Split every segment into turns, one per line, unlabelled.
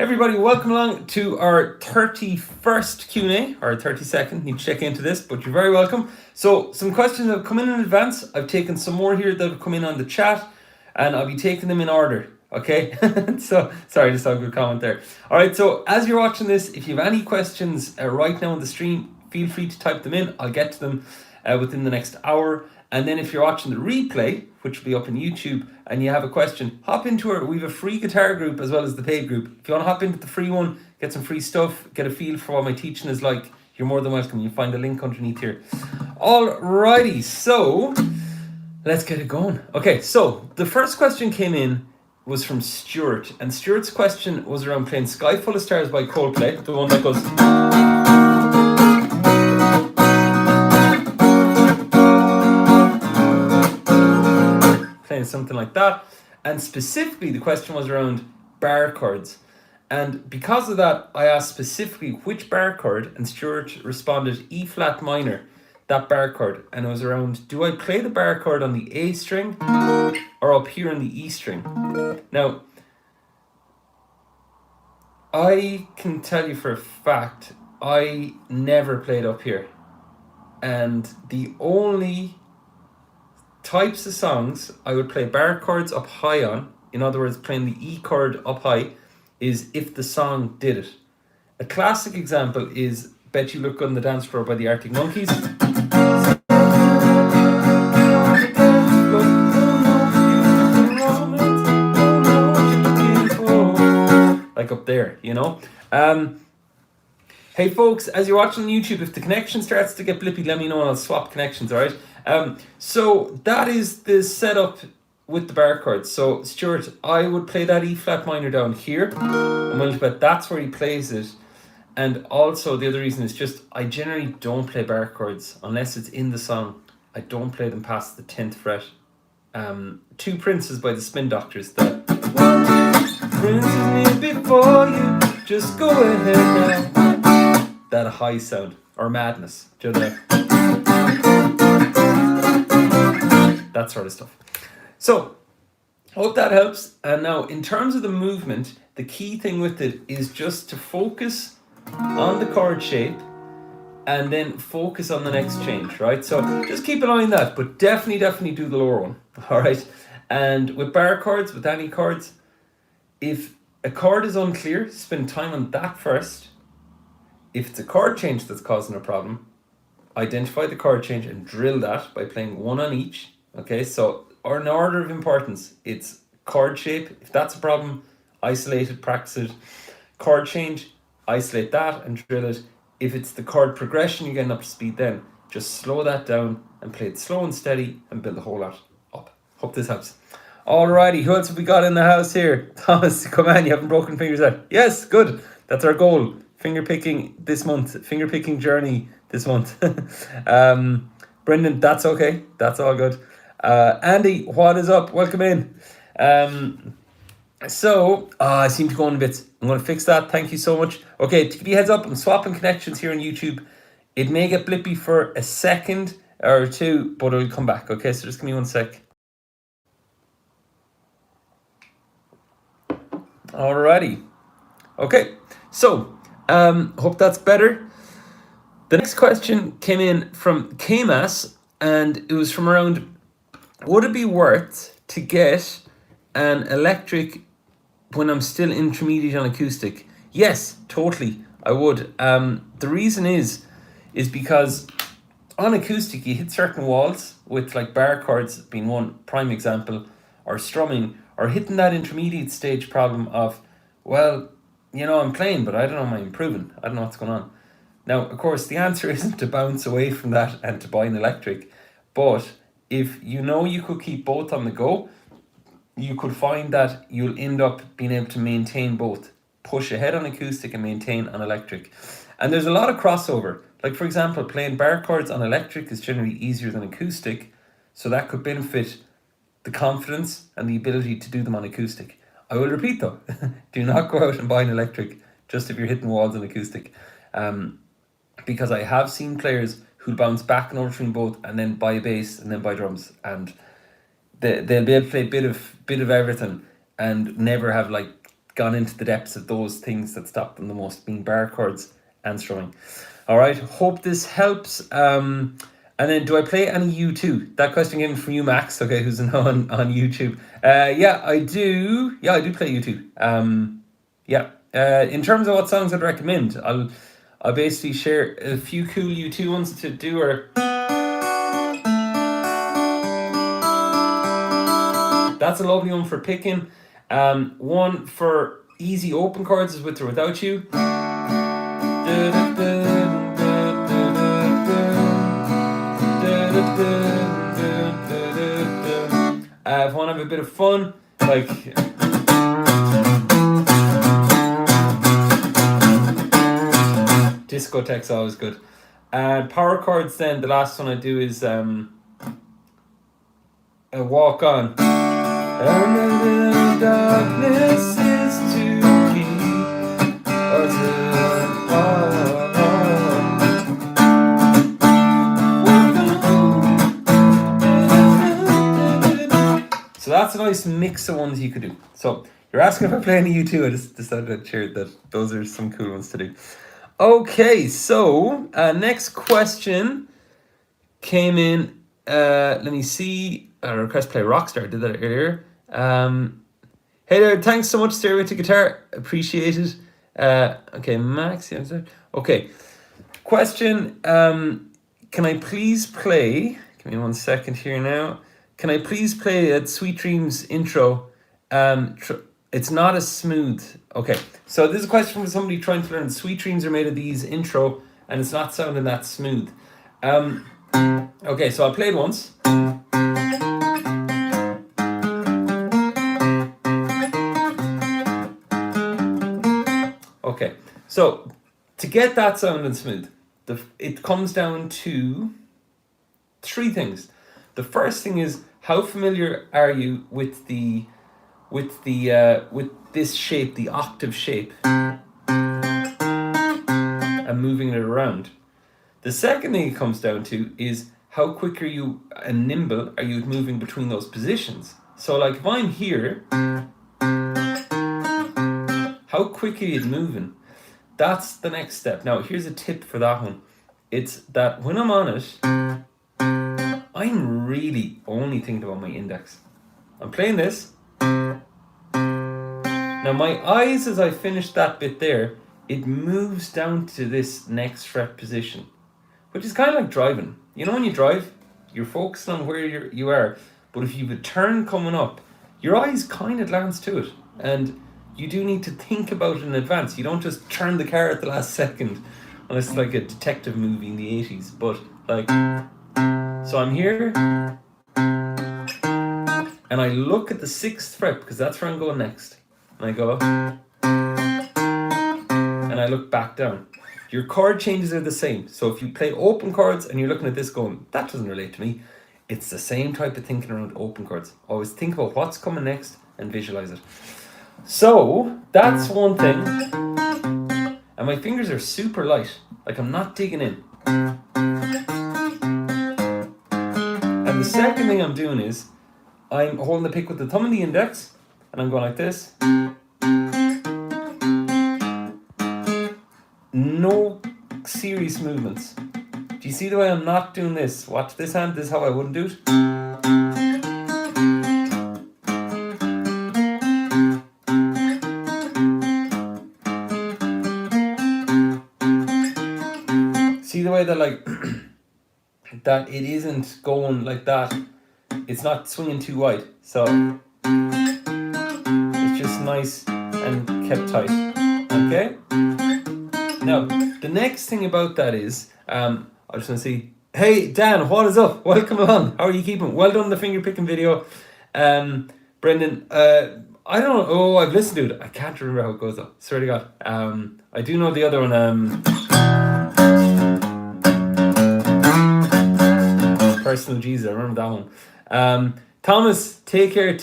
Everybody, welcome along to our 31st Q&A, or 32nd. Need to check into this, but you're very welcome. So, some questions have come in advance. I've taken some more here that have come in on the chat, and I'll be taking them in order, okay? So, sorry, just saw a good comment there. All right, so as you're watching this, if you have any questions right now on the stream, feel free to type them in. I'll get to them within the next hour. And then if you're watching the replay, which will be up on YouTube, and you have a question, hop into it. We have a free guitar group as well as the paid group. If you want to hop into the free one, get some free stuff, get a feel for what my teaching is like, you're more than welcome. You'll find the link underneath here. Alrighty, so let's get it going. Okay, so the first question came in was from Stuart, and Stuart's question was around playing Sky Full of Stars by Coldplay, the one that goes... playing something like that. And specifically the question was around bar chords, and because of that I asked specifically which bar chord, and Stuart responded E flat minor, that bar chord. And it was around, do I play the bar chord on the A string or up here on the E string? Now I can tell you for a fact I never played up here, and the only types of songs I would play bar chords up high on, in other words playing the E chord up high, is if the song did it. A classic example is Bet You Look Good on the Dance Floor by the Arctic Monkeys. Like up there, you know. Hey folks, as you're watching on YouTube, if the connection starts to get blippy, let me know and I'll swap connections, alright? So that is the setup with the bar chords. So Stuart, I would play that E flat minor down here. I'm willing to bet that's where he plays it. And also the other reason is just I generally don't play bar chords unless it's in the song. I don't play them past the 10th fret. Two Princes by the Spin Doctors. That Prince is near before you, just go ahead now. That high sound, or Madness, do you know that sort of stuff. So hope that helps. And now in terms of the movement, the key thing with it is just to focus on the chord shape and then focus on the next change, right? So just keep an eye on that, but definitely do the lower one, all right? And with bar chords, with any chords, if a chord is unclear, spend time on that first. If it's a chord change that's causing a problem, identify the chord change and drill that by playing one on each. Okay, so in order of importance, it's chord shape. If that's a problem, isolate it, practice it. Chord change, isolate that and drill it. If it's the chord progression you're getting up to speed, then just slow that down and play it slow and steady and build the whole lot up. Hope this helps. Alrighty, who else have we got in the house here? Thomas, come on, you haven't broken fingers yet. Yes, good. That's our goal. Finger picking this month. Finger picking journey this month. Brendan, that's okay. That's all good. Andy, what is up? Welcome in. I seem to go on a bit. I'm going to fix that. Thank you so much. Okay, to give you a heads up, I'm swapping connections here on YouTube. It may get blippy for a second or two, but it'll come back. Okay, so just give me 1 sec. Alrighty. Okay, so hope that's better. The next question came in from KMAS, and it was from around, would it be worth to get an electric when I'm still intermediate on acoustic? Yes, totally, I would. The reason is because on acoustic you hit certain walls, with like bar chords being one prime example, or strumming, or hitting that intermediate stage problem of, well, you know, I'm playing, but I don't know, am I improving? I don't know what's going on. Now, of course, the answer isn't to bounce away from that and to buy an electric, but if you know you could keep both on the go, you could find that you'll end up being able to maintain both. Push ahead on acoustic and maintain on electric. And there's a lot of crossover. Like, for example, playing bar chords on electric is generally easier than acoustic, so that could benefit the confidence and the ability to do them on acoustic. I will repeat though, do not go out and buy an electric just if you're hitting walls on acoustic. Because I have seen players who bounce back and over between both and then buy bass and then buy drums, and they'll be able to play a bit of everything and never have like gone into the depths of those things that stop them the most, being bar chords and strumming. All right, hope this helps. And then, do I play any U2? That question came from you, Max. Okay, who's on YouTube? Yeah, I do. Yeah, I do play U2. Yeah. In terms of what songs I'd recommend, I'll basically share a few cool U2 ones to do. Or that's a lovely one for picking. One for easy open chords is With or Without You. If I want to have a bit of fun, like discotheque's always good. And power chords, then the last one I do is a Walk On. And the darkness is too deep, so that's a nice mix of ones you could do. So you're asking if I play any U2, I just decided to share that those are some cool ones to do. Okay, so next question came in. Let me see. A request to play Rockstar. Did that earlier. Hey there, thanks so much, Stairway to Guitar. Appreciate it. Okay, Max. Yeah, okay. Question. Can I please play? Give me 1 second here now. Can I please play that Sweet Dreams intro? It's not as smooth. Okay, so this is a question from somebody trying to learn. Sweet Dreams are made of these intro, and it's not sounding that smooth. Okay, so I'll play it once. Okay, so to get that sounding smooth, it comes down to 3 things. The first thing is, how familiar are you with this shape, the octave shape, and moving it around? The second thing it comes down to is, how quick are you and nimble are you moving between those positions? So like if I'm here, how quick are you moving? That's the next step. Now here's a tip for that one. It's that when I'm on it, I'm really only thinking about my index. I'm playing this. Now my eyes, as I finish that bit there, it moves down to this next fret position, which is kind of like driving. You know, when you drive, you're focused on where you are, but if you have a turn coming up, your eyes kind of glance to it, and you do need to think about it in advance. You don't just turn the car at the last second, unless it's like a detective movie in the 80s. But like, so I'm here, and I look at the 6th fret because that's where I'm going next, and I go, and I look back down. Your chord changes are the same. So if you play open chords and you're looking at this going, that doesn't relate to me, it's the same type of thinking around open chords. Always think about what's coming next and visualize it. So that's one thing. And my fingers are super light. Like I'm not digging in. And the second thing I'm doing is, I'm holding the pick with the thumb and the index, and I'm going like this. No serious movements. Do you see the way I'm not doing this? Watch this hand. This is how I wouldn't do it. See the way that like that it isn't going like that. It's not swinging too wide. So it's just nice and kept tight. Okay? Now, the next thing about that is, I just want to see, hey Dan, what is up? Welcome along. How are you keeping? Well done on the finger picking video. Brendan, I don't know. Oh, I've listened to it. I can't remember how it goes though. Swear to God. I do know the other one. Personal Jesus, I remember that one. Thomas, take care.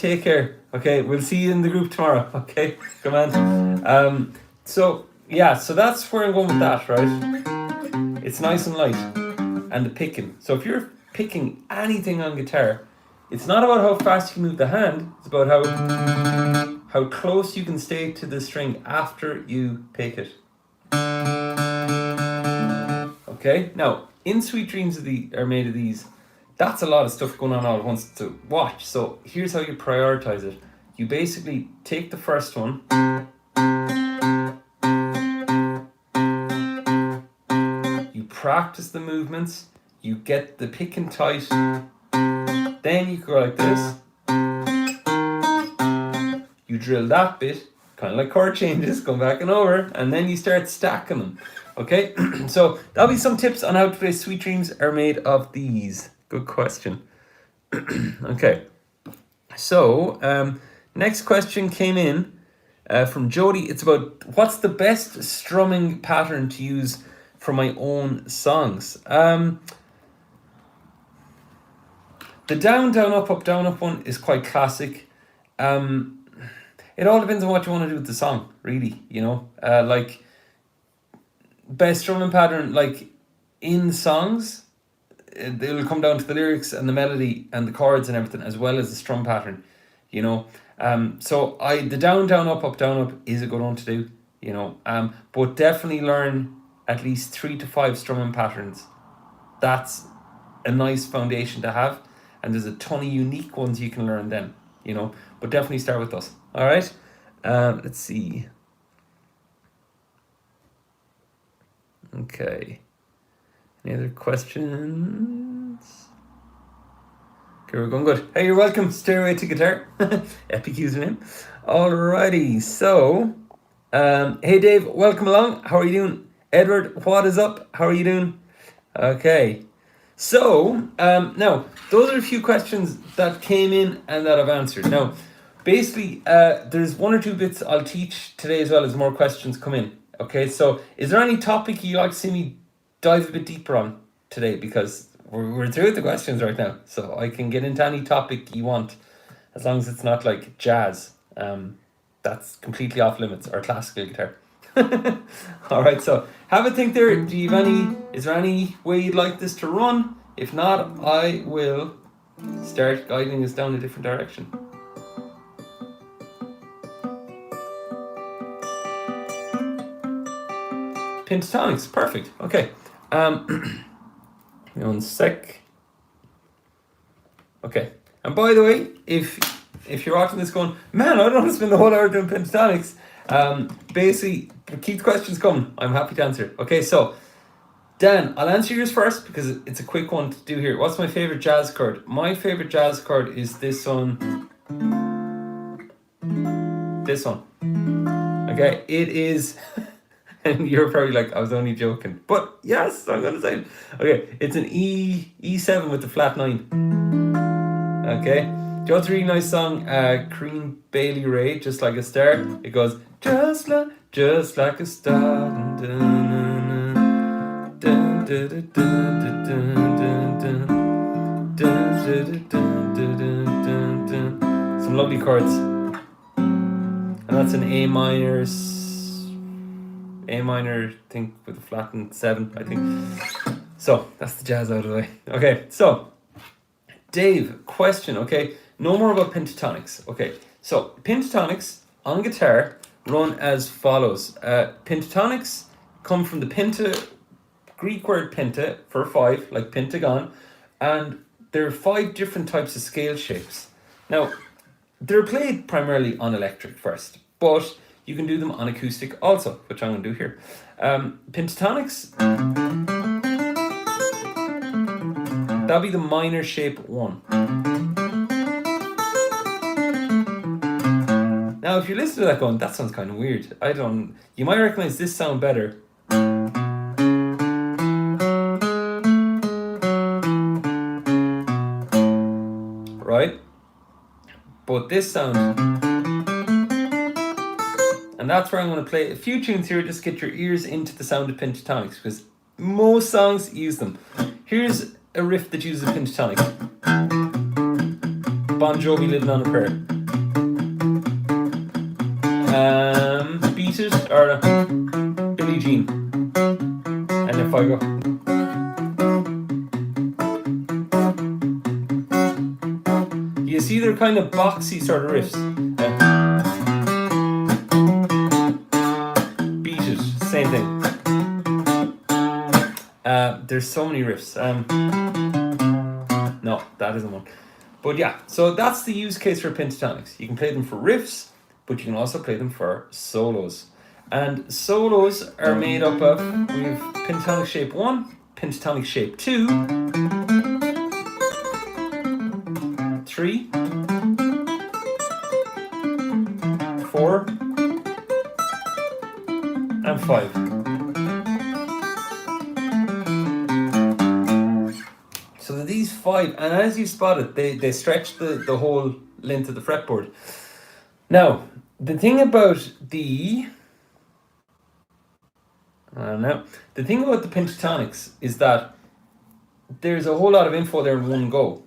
Okay, we'll see you in the group tomorrow. Okay, come on. So that's where I'm going with that, right? It's nice and light, and the picking. So if you're picking anything on guitar, it's not about how fast you move the hand, it's about how how close you can stay to the string after you pick it. Okay, now in Sweet Dreams are made of these. That's a lot of stuff going on all at once to watch. So here's how you prioritize it. You basically take the first one, you practice the movements, you get the pick and tight, then you go like this, you drill that bit, kind of like chord changes, going back and over, and then you start stacking them. Okay, so that'll be some tips on how to play Sweet Dreams are made of these. Good question. Okay, so next question came in from Jody. It's about what's the best strumming pattern to use for my own songs. The down, down, up one is quite classic. It all depends on what you want to do with the song, really, you know. Like, best strumming pattern, like, in songs, it'll come down to the lyrics and the melody and the chords and everything, as well as the strum pattern, you know. So the down, down, up is a good one to do, you know. But definitely learn at least 3 to 5 strumming patterns. That's a nice foundation to have, and there's a ton of unique ones you can learn then, you know. But definitely start with those. All right. Let's see. Okay. Any other questions? Okay, we're going good. Hey, you're welcome. Stairway to Guitar. Epic username. Alrighty. So, hey Dave, welcome along. How are you doing? Edward, what is up? How are you doing? Okay. So, now, those are a few questions that came in and that I've answered. Now, basically, there's 1 or 2 bits I'll teach today as well as more questions come in. Okay, so is there any topic you'd like to see me dive a bit deeper on today? Because we're through with the questions right now, so I can get into any topic you want, as long as it's not like jazz. That's completely off limits, or classical guitar. All right, so have a think there. Is there any way you'd like this to run? If not, I will start guiding us down a different direction. Pentatonics, perfect. Okay. 1 sec. Okay. And by the way, if you're watching this going, man, I don't want to spend the whole hour doing pentatonics, basically keep the questions coming. I'm happy to answer. Okay, so Dan, I'll answer yours first because it's a quick one to do here. What's my favorite jazz chord? My favorite jazz chord is this one. This one. Okay, it is. And you're probably like, I was only joking. But yes, I'm going to say it. Okay, it's an E7 with the flat 9. Okay. Do you know what's a really nice song? Cream Bailey Ray, Just Like a Star. It goes, just like a star. Some lovely chords. And that's an A minor, I think, with a flattened 7, I think. So, that's the jazz out of the way. Okay, so, Dave, question, okay? No more about pentatonics. Okay, so, pentatonics on guitar run as follows. Pentatonics come from the Greek word penta, for 5, like pentagon, and there are 5 different types of scale shapes. Now, they're played primarily on electric first, but you can do them on acoustic also, which I'm going to do here. Pentatonics, that'll be the minor shape 1. Now, if you listen to that going, that sounds kind of weird. You might recognize this sound better. Right? But this sound, and that's where I'm going to play a few tunes here, just get your ears into the sound of pentatonics, because most songs use them. Here's a riff that uses a pentatonic. Bon Jovi, Living on a Prayer. Beat It, or Billie Jean. And if I go... You see, they're kind of boxy sort of riffs. same thing. There's so many riffs. No, that isn't one. But yeah, so that's the use case for pentatonics. You can play them for riffs, but you can also play them for solos. And solos are made up of, we have pentatonic shape 1, pentatonic shape 2, 3, 4, and 5. So these 5, and as you spotted, they stretch the whole length of the fretboard. Now, the thing about the pentatonics is that there's a whole lot of info there in one go.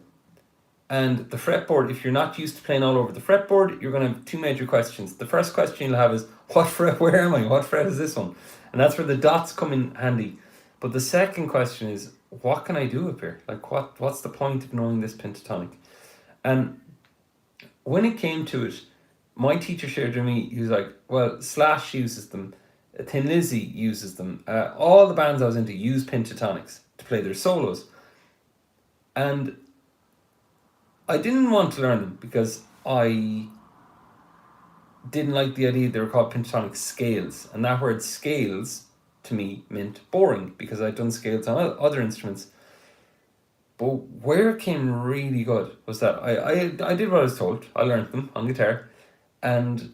And the fretboard, if you're not used to playing all over the fretboard, you're going to have 2 major questions. The first question you'll have is, what fret, where am I? What fret is this one? And that's where the dots come in handy. But the second question is, what can I do up here? Like, what's the point of knowing this pentatonic? And when it came to it, my teacher shared with me, he was like, well, Slash uses them, Thin Lizzy uses them, all the bands I was into use pentatonics to play their solos. And I didn't want to learn them because I didn't like the idea they were called pentatonic scales. And that word scales, to me, meant boring because I'd done scales on other instruments. But where it came really good was that I did what I was told. I learned them on guitar. And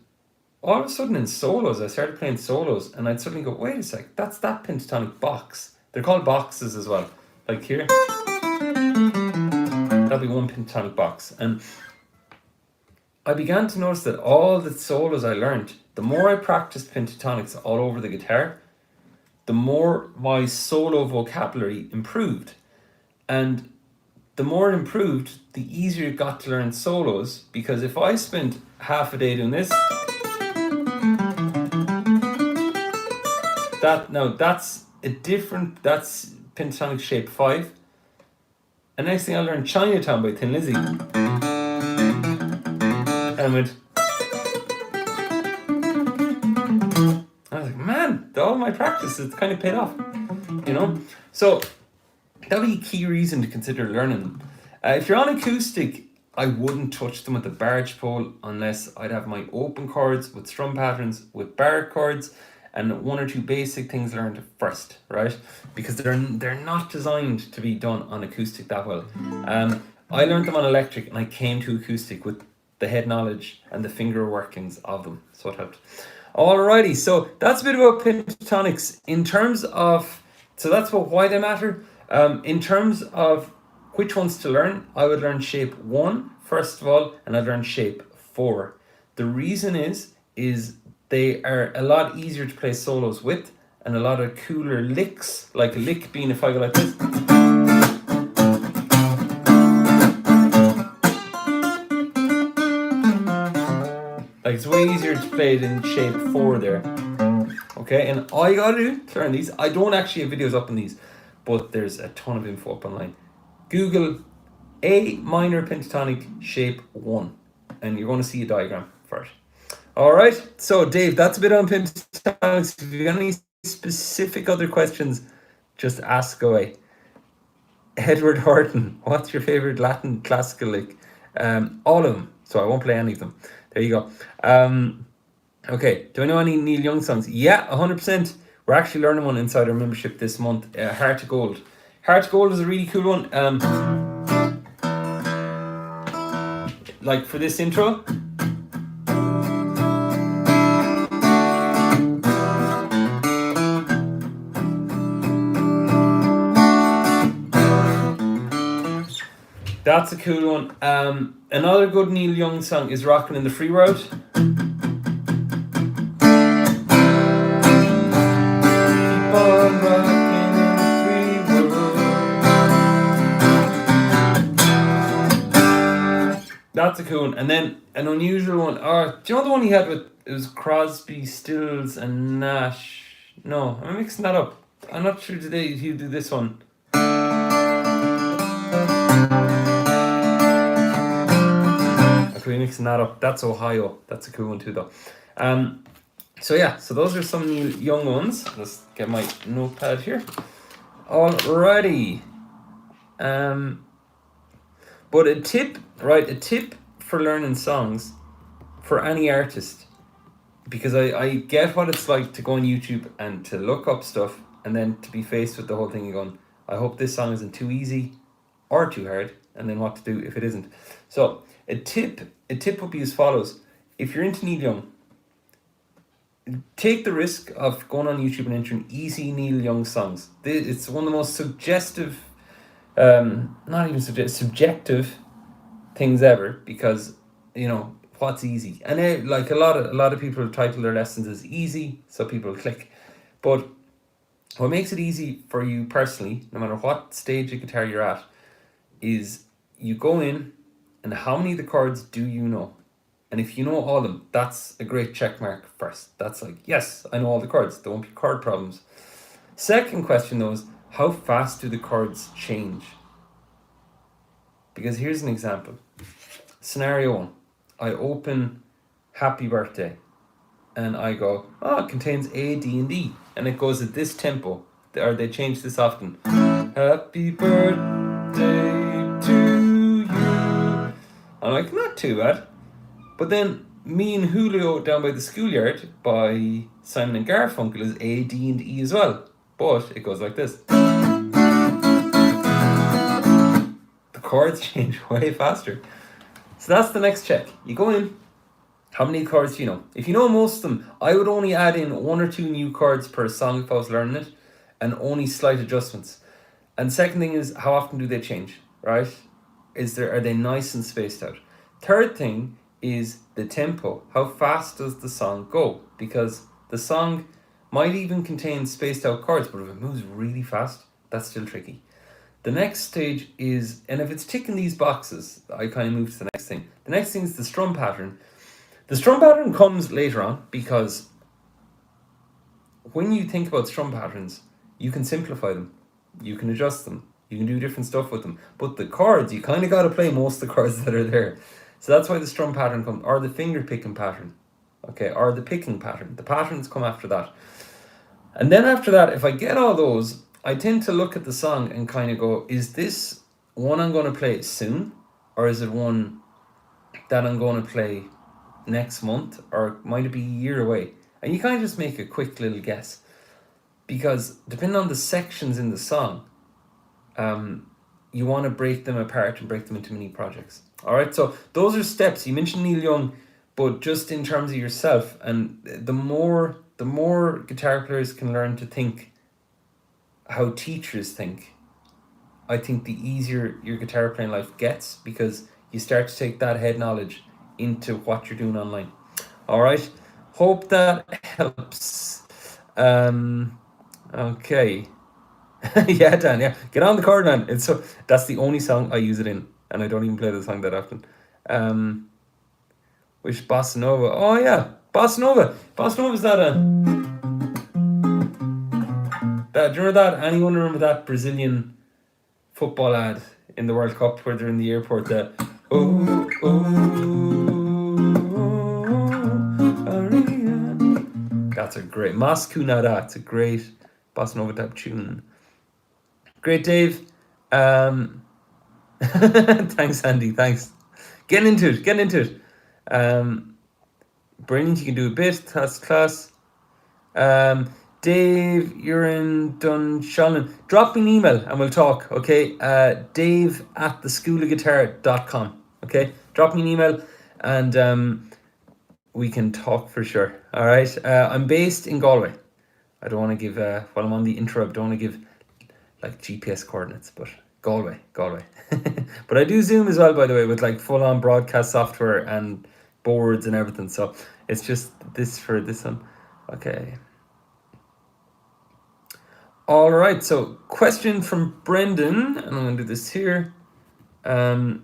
all of a sudden in solos, I started playing solos and I'd suddenly go, wait a sec, that's that pentatonic box. They're called boxes as well. Like here, that'll be one pentatonic box. And I began to notice that all the solos I learned, the more I practiced pentatonics all over the guitar, the more my solo vocabulary improved. And the more it improved, the easier it got to learn solos, because if I spent half a day doing this, that's pentatonic shape 5. And next thing I learned Chinatown by Thin Lizzy. And I went, I was like, man, all my practice, it's kind of paid off, you know? So that would be a key reason to consider learning them. If you're on acoustic, I wouldn't touch them with the barge pole unless I'd have my open chords with strum patterns, with bar chords, and 1 or 2 basic things learned first, right? Because they're not designed to be done on acoustic that well. I learned them on electric, and I came to acoustic with the head knowledge and the finger workings of them, so it helped. Alrighty, so that's a bit about pentatonics in terms of, so that's about why they matter. In terms of which ones to learn, I would learn shape 1 first of all, and I'd learn shape 4. The reason is they are a lot easier to play solos with, and a lot of cooler licks, like a lick being if I go like this. Like, it's way easier to play it in shape 4 there. Okay, and all you gotta do to learn these, I don't actually have videos up on these, but there's a ton of info up online. Google A minor pentatonic shape 1, and you're going to see a diagram for it. Alright, so Dave, that's a bit on pentatonics. If you got any specific other questions, just ask away. Edward Horton, what's your favourite Latin classical lick? All of them, so I won't play any of them. There you go. Okay, do I know any Neil Young songs? Yeah, 100%. We're actually learning one inside our membership this month, Heart to Gold. Heart to Gold is a really cool one. Like for this intro. That's a cool one. Another good Neil Young song is Rockin' in the Free World. Keep on rockin' in the free world. That's a cool one. And then an unusual one. Do you know the one he had with, it was Crosby, Stills and Nash? No, I'm mixing that up. I'm not sure today if you do this one. Okay, mixing that up. That's Ohio. That's a cool one too, though. So yeah, so those are some new young ones. Let's get my notepad here. Alrighty. But a tip, right? A tip for learning songs for any artist, because I get what it's like to go on YouTube and to look up stuff and then to be faced with the whole thing and going, I hope this song isn't too easy or too hard, and then what to do if it isn't. So a tip would be as follows. If you're into Neil Young, take the risk of going on YouTube and entering easy Neil Young songs. It's one of the most suggestive, not even subjective things ever, because what's easy, and like a lot of people title their lessons as easy, so people click. But what makes it easy for you personally, no matter what stage of guitar you're at, is you go in and how many of the chords do you know? And if you know all of them, that's a great check mark first. That's like, yes, I know all the chords. There won't be chord problems. Second question though is, how fast do the chords change? Because here's an example. Scenario 1. I open Happy Birthday and I go, it contains A, D, and E. And it goes at this tempo. Or they change this often. Happy birthday to you. I'm like, not too bad. But then Me and Julio Down by the Schoolyard by Simon and Garfunkel is A, D, and E as well. But it goes like this. The chords change way faster. So that's the next check. You go in, how many chords do you know? If you know most of them, I would only add in 1 or 2 new chords per song if I was learning it, and only slight adjustments. And second thing is, how often do they change, right? Are they nice and spaced out? Third thing is the tempo. How fast does the song go? Because the song might even contain spaced out chords, but if it moves really fast, that's still tricky. The next stage is, and if it's ticking these boxes, I kind of move to the next thing. The next thing is the strum pattern. The strum pattern comes later on, because when you think about strum patterns, you can simplify them, you can adjust them, you can do different stuff with them. But the chords, you kind of got to play most of the chords that are there. So that's why the strum pattern comes, or the finger picking pattern, okay, or the picking pattern. The patterns come after that. And then after that, if I get all those, I tend to look at the song and kind of go, is this one I'm going to play soon? Or is it one that I'm going to play next month? Or might it be a year away? And you kind of just make a quick little guess. Because depending on the sections in the song, you want to break them apart and break them into mini projects. All right, so those are steps. You mentioned Neil Young, but just in terms of yourself, and the more guitar players can learn to think how teachers think, I think the easier your guitar playing life gets, because you start to take that head knowledge into what you're doing online. All right, hope that helps. Okay. Yeah, Dan, yeah, get on the chord, man. That's the only song I use it in, and I don't even play the song that often. Which Bossa Nova? Oh yeah, Bossa Nova. Bossa Nova is that do you remember that? Anyone remember that Brazilian football ad in the World Cup where they're in the airport? That's a great Mascunada. It's a great Bossa Nova type tune. Great, Dave. Thanks, Andy. Thanks. Getting into it. Brilliant. You can do a bit. That's class. Dave, you're in Dunshannon. Drop me an email and we'll talk, okay? Dave@theschoolofguitar.com, okay? Drop me an email and we can talk for sure, all right? I'm based in Galway. I don't want to give, while I'm on the intro, I don't want to give like GPS coordinates, but Galway. But I do Zoom as well, by the way, with like full-on broadcast software and boards and everything. So it's just this for this one. Okay. All right. So question from Brendan, and I'm going to do this here. Okay.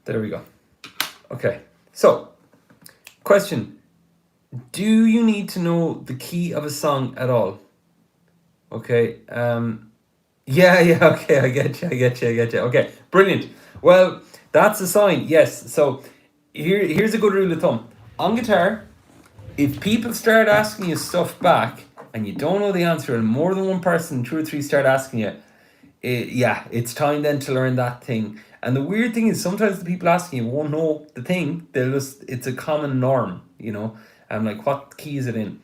There we go. Okay. So question. Do you need to know the key of a song at all? Okay. Yeah. Okay, I get you. Okay, brilliant. Well, That's a sign, yes. So here's a good rule of thumb. On guitar, if people start asking you stuff back and you don't know the answer, and more than one person, 2 or 3 start asking you, it's time then to learn that thing. And the weird thing is sometimes the people asking you won't know the thing. It's a common norm, I'm like, what key is it in?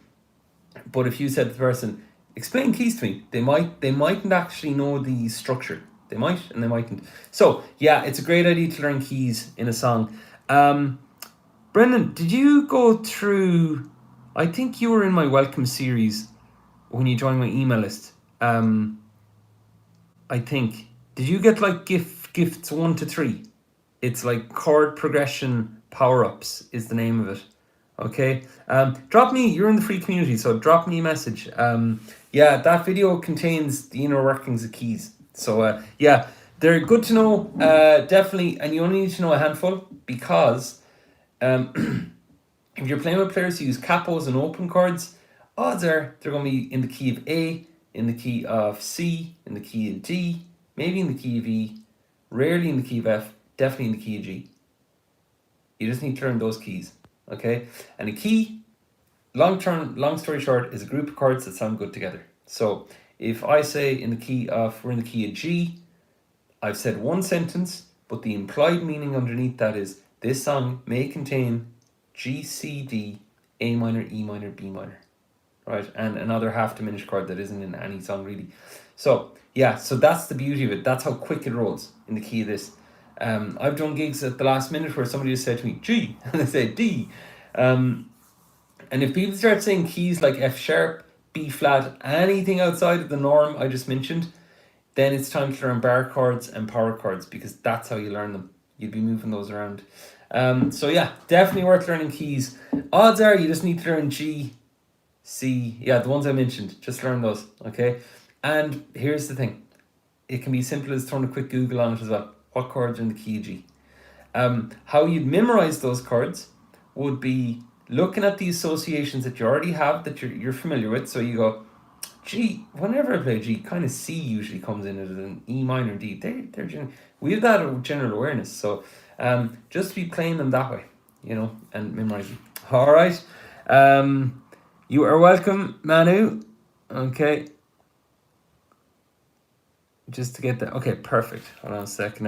But if you said to the person, explain keys to me, they mightn't actually know the structure. They might and they mightn't. So yeah, it's a great idea to learn keys in a song. Brendan, did you go through, I think you were in my welcome series when you joined my email list. I think. Did you get like gifts 1 to 3? It's like chord progression power-ups is the name of it. Okay. Drop me, you're in the free community, so drop me a message. That video contains the inner workings of keys. So they're good to know, definitely, and you only need to know a handful because if you're playing with players who use capos and open chords, odds are they're going to be in the key of A, in the key of C, in the key of D, maybe in the key of E, rarely in the key of F, definitely in the key of G. You just need to learn those keys, okay? And a key, long story short, is a group of chords that sound good together. So if I say we're in the key of G, I've said one sentence, but the implied meaning underneath that is this song may contain G, C, D, A minor, E minor, B minor, right? And another half diminished chord that isn't in any song really. So so that's the beauty of it. That's how quick it rolls in the key of this. I've done gigs at the last minute where somebody just said to me, G, and I said D. And if people start saying keys like F sharp, B flat, anything outside of the norm I just mentioned, then it's time to learn bar chords and power chords because that's how you learn them. You'd be moving those around. Definitely worth learning keys. Odds are you just need to learn G, C, the ones I mentioned. Just learn those, okay? And here's the thing. It can be simple as throwing a quick Google on it as well. What chords are in the key of G? How you'd memorize those chords would be looking at the associations that you already have that you're familiar with. So you go, G, whenever I play G, kind of C usually comes in as an E minor, D. We have that general awareness. So just be playing them that way, and memorizing. All right. You are welcome, Manu. Okay. Just to get that. Okay, perfect. Hold on a second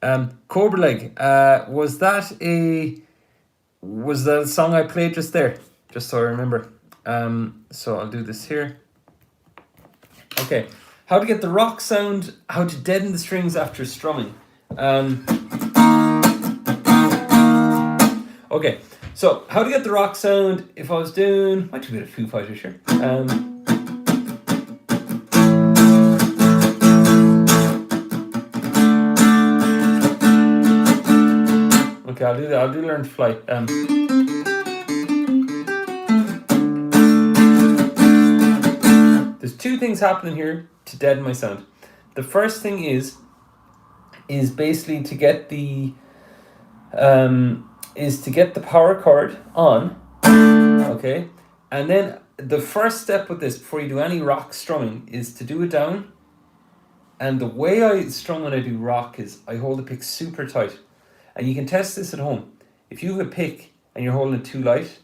now. Cobra Leg. Was that a song I played just there? Just so I remember. So I'll do this here. Okay. How to get the rock sound, how to deaden the strings after strumming. Okay, so how to get the rock sound if I was doing, might do a bit of Foo Fighters here. Okay, I'll do that. I'll do Learn to Fly. There's 2 things happening here to deaden my sound. The first thing is basically to get the power chord on, okay? And then the first step with this, before you do any rock strumming, is to do it down. And the way I strum when I do rock is I hold the pick super tight. And you can test this at home. If you have a pick and you're holding it too light,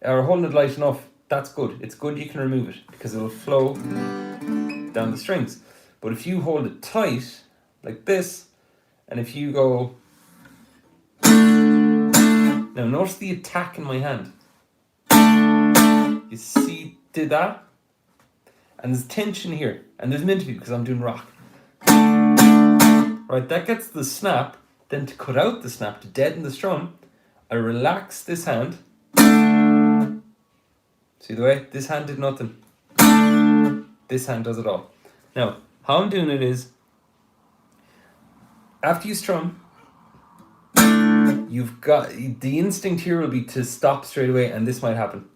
or holding it light enough, that's good. It's good you can remove it because it'll flow down the strings. But if you hold it tight, like this, and if you go... Now notice the attack in my hand. You see, did that? And there's tension here. And there's meant to be because I'm doing rock. Right, that gets the snap. Then to cut out the snap, to deaden the strum, I relax this hand. See the way? This hand did nothing. This hand does it all. Now, how I'm doing it is, after you strum, you've got, the instinct here will be to stop straight away, and this might happen.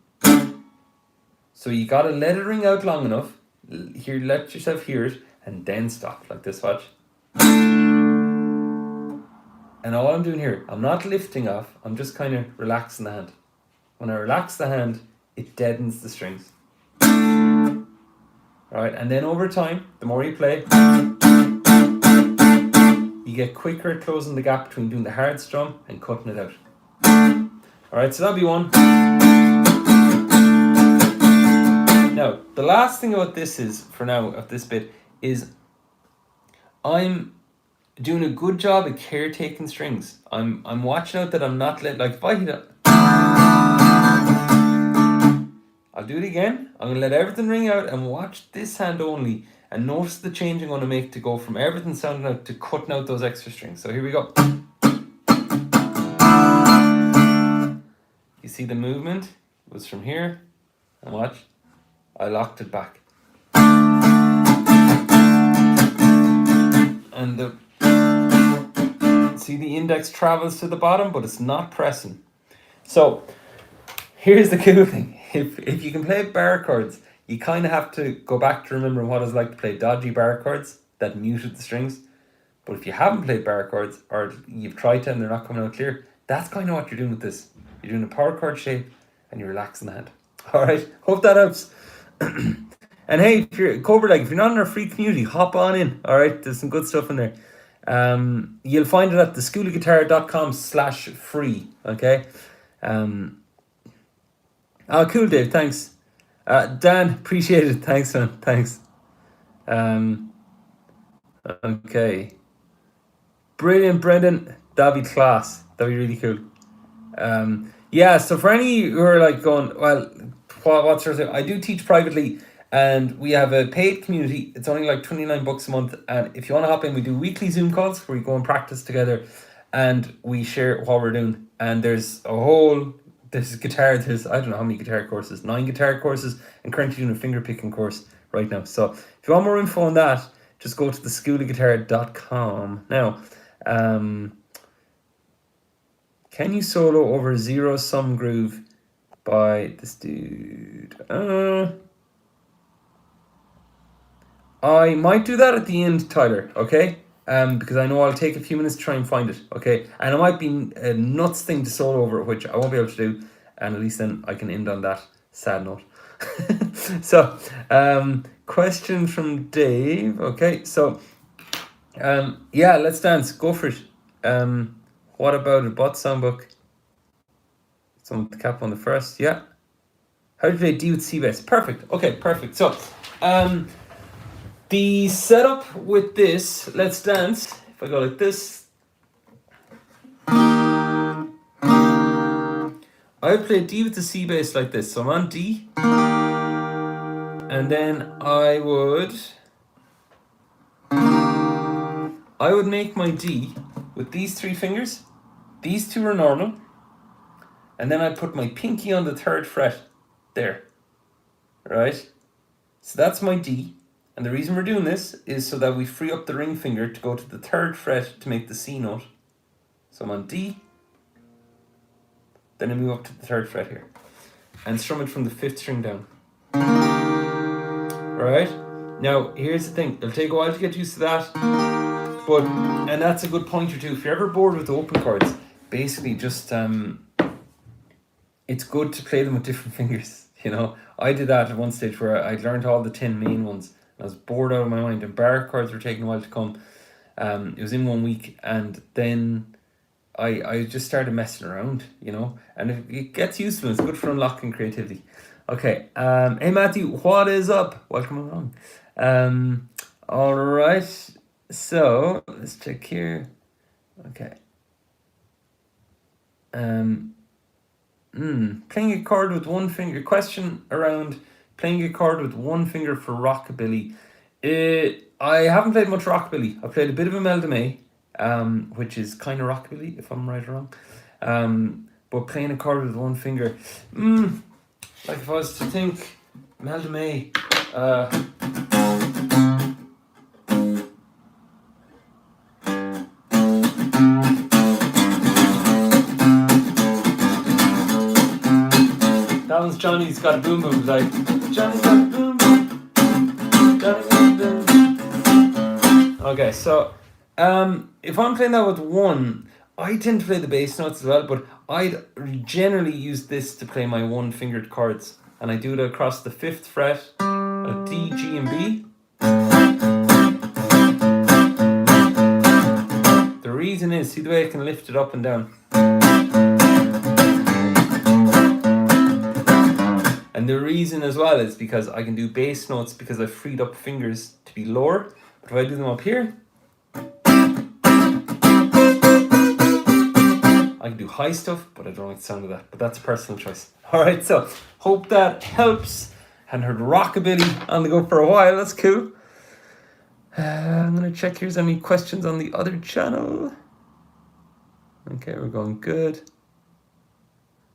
So you got to let it ring out long enough. Here, let yourself hear it, and then stop, like this, watch. And all I'm doing here, I'm not lifting off, I'm just kind of relaxing the hand. When I relax the hand, it deadens the strings. Right, and then over time, the more you play, you get quicker at closing the gap between doing the hard strum and cutting it out. Alright, so that'll be one. Now, the last thing about this is, for now, of this bit, is I'm doing a good job at caretaking strings. I'm watching out that I'm not like if I hit it, I'll do it again. I'm going to let everything ring out and watch this hand only and notice the change I'm going to make to go from everything sounding out to cutting out those extra strings. So here we go. You see the movement was from here, and watch, I locked it back. And see the index travels to the bottom, but it's not pressing. So here's the cool thing. If you can play bar chords, you kind of have to go back to remembering what it's like to play dodgy bar chords that muted the strings. But if you haven't played bar chords, or you've tried to and they're not coming out clear, that's kind of what you're doing with this. You're doing a power chord shape and you're relaxing the hand. All right, hope that helps. And hey, if you're Cobra, like if you're not in our free community, hop on in. All right, there's some good stuff in there. You'll find it at theschoolofguitar.com/free. Okay. Oh, cool, Dave. Thanks. Dan, appreciate it. Thanks, man. Thanks. Okay. Brilliant, Brendan. That'd be class. That'd be really cool. Yeah, so for any who are like going, well, what's your thing? I do teach privately, and we have a paid community. It's only like $29 a month, and if you want to hop in, we do weekly Zoom calls where we go and practice together, and we share what we're doing. And there's guitar. There's I don't know how many guitar courses, 9 guitar courses, and currently doing a finger picking course right now. So if you want more info on that, just go to theschoolofguitar.com. Now, can you solo over Zero Sum Groove by this dude? I might do that at the end, Tyler, okay? Because I know I'll take a few minutes to try and find it, okay? And it might be a nuts thing to solo over, which I won't be able to do, and at least then I can end on that sad note. So, question from Dave, okay? So, yeah, let's dance, go for it. What about a bot songbook? Someone with the cap on the first, yeah. How do you play D with C bass? Perfect, okay, perfect. So, the setup with this, let's dance. If I go like this, I would play D with the C bass like this. So I'm on D, and then I would make my D with these 3 fingers. These 2 are normal, and then I put my pinky on the 3rd fret there, right? So that's my D. And the reason we're doing this is so that we free up the ring finger to go to the 3rd fret to make the C note. So I'm on D, then I move up to the 3rd fret here, and strum it from the 5th string down. Alright? Now, here's the thing. It'll take a while to get used to that, and that's a good pointer too. If you're ever bored with the open chords, basically just, it's good to play them with different fingers, you know. I did that at one stage where I learned all the 10 main ones. I was bored out of my mind, and bar chords were taking a while to come. It was in 1 week, and then I just started messing around, you know, and it gets used to it. It's good for unlocking creativity. Okay, hey Matthew, what is up? Welcome along. All right, so let's check here. Okay. Playing a chord with one finger. Question around playing a chord with one finger for rockabilly. I haven't played much rockabilly. I played a bit of Imelda May, which is kind of rockabilly, if I'm right or wrong. But playing a chord with one finger, like if I was to think, Imelda May, that one's Johnny's Got a Boom Boom, like Johnny's Got a Boom Boom, Johnny's Got a Boom Boom. Okay, so if I'm playing that with one, I tend to play the bass notes as well, but I'd generally use this to play my one fingered chords, and I do it across the 5th fret of D, G, and B. reason is, see the way I can lift it up and down? And the reason as well is because I can do bass notes because I've freed up fingers to be lower. But if I do them up here, I can do high stuff, but I don't like the sound of that. But that's a personal choice. All right, so hope that helps. Hadn't heard Rockabilly on the go for a while. That's cool. I'm going to check here's any questions on the other channel. Okay, we're going good.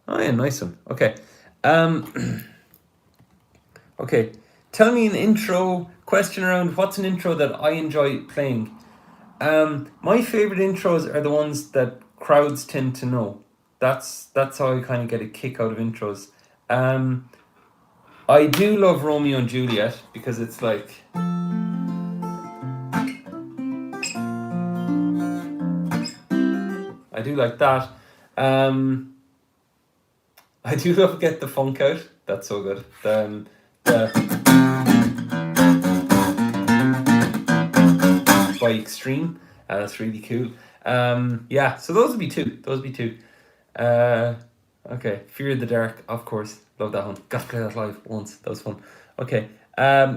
Oh yeah, nice one. Okay. Okay, tell me an intro question around what's an intro that I enjoy playing. My favorite intros are the ones that crowds tend to know. That's how I kind of get a kick out of intros. I do love Romeo and Juliet because it's like I do like that. I do love Get the Funk Out. That's so good. By Extreme. That's really cool. Yeah, so those would be two. Okay, Fear of the Dark, of course. Love that one. Got to play that live once. That was fun. Okay.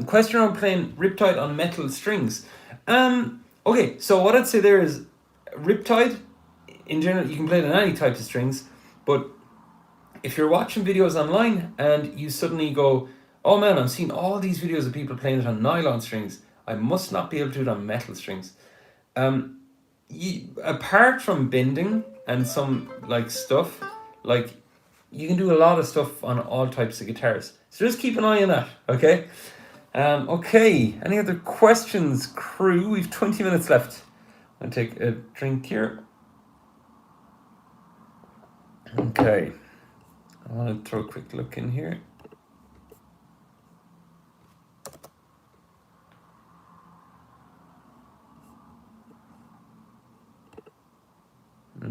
Question around playing Riptide on metal strings. Okay, so what I'd say there is Riptide, in general, you can play it on any types of strings, but if you're watching videos online and you suddenly go, oh man, I'm seeing all these videos of people playing it on nylon strings, I must not be able to do it on metal strings. Apart from bending and some like stuff, like you can do a lot of stuff on all types of guitars. So just keep an eye on that, okay? Okay, any other questions, crew? We've 20 minutes left. I'll take a drink here. Okay, I want to throw a quick look in here.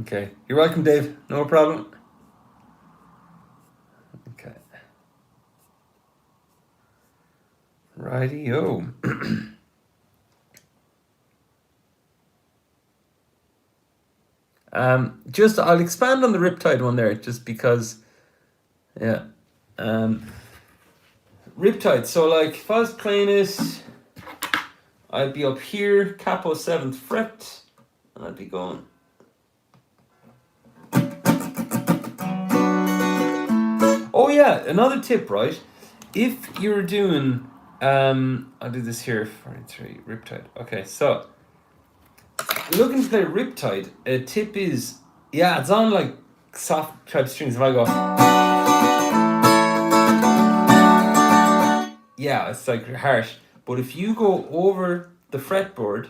Okay, you're welcome, Dave. No problem. Okay. Righty-o. Just I'll expand on the Riptide one there, just because, yeah. Riptide. So like, if I was playing it, I'd be up here, capo 7th fret, and I'd be going. Oh yeah, another tip, right? If you're doing, I'll do this here, 43, Riptide. Okay, so, looking to play Riptide, a tip is, yeah, it's on like soft type strings. If I go, yeah, it's like harsh. But if you go over the fretboard,